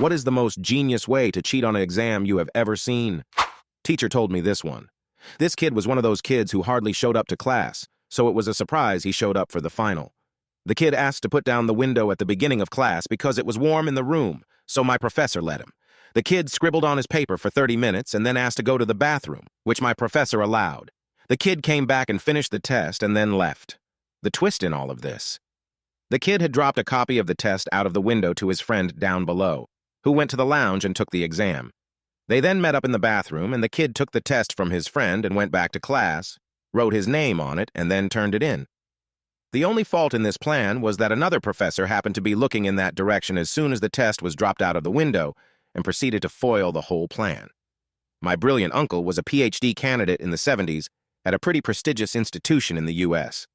What is the most genius way to cheat on an exam you have ever seen? Teacher told me this one. This kid was one of those kids who hardly showed up to class, so it was a surprise he showed up for the final. The kid asked to put down the window at the beginning of class because it was warm in the room, so my professor let him. The kid scribbled on his paper for 30 minutes and then asked to go to the bathroom, which my professor allowed. The kid came back and finished the test and then left. The twist in all of this. The kid had dropped a copy of the test out of the window to his friend down below, who went to the lounge and took the exam. They then met up in the bathroom, and the kid took the test from his friend and went back to class, wrote his name on it, and then turned it in. The only fault in this plan was that another professor happened to be looking in that direction as soon as the test was dropped out of the window and proceeded to foil the whole plan. My brilliant uncle was a PhD candidate in the 70s at a pretty prestigious institution in the U.S.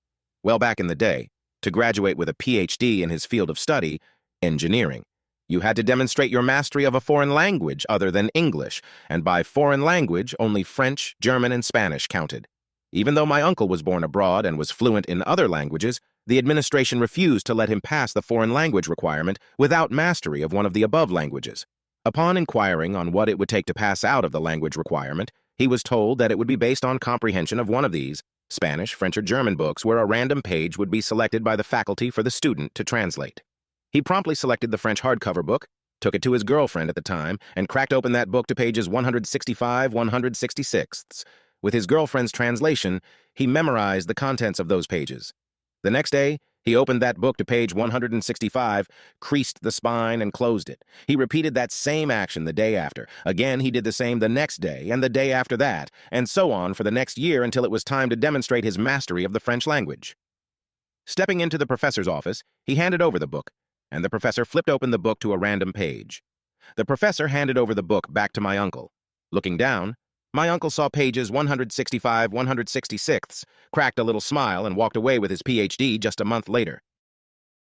Well, back in the day, to graduate with a PhD in his field of study, engineering, you had to demonstrate your mastery of a foreign language other than English, and by foreign language, only French, German, and Spanish counted. Even though my uncle was born abroad and was fluent in other languages, the administration refused to let him pass the foreign language requirement without mastery of one of the above languages. Upon inquiring on what it would take to pass out of the language requirement, he was told that it would be based on comprehension of one of these, Spanish, French, or German books, where a random page would be selected by the faculty for the student to translate. He promptly selected the French hardcover book, took it to his girlfriend at the time, and cracked open that book to pages 165, 166. With his girlfriend's translation, he memorized the contents of those pages. The next day, he opened that book to page 165, creased the spine, and closed it. He repeated that same action the day after. Again, he did the same the next day, and the day after that, and so on for the next year until it was time to demonstrate his mastery of the French language. Stepping into the professor's office, he handed over the book, and the professor flipped open the book to a random page. The professor handed over the book back to my uncle. Looking down, my uncle saw pages 165, 166, cracked a little smile, and walked away with his PhD just a month later.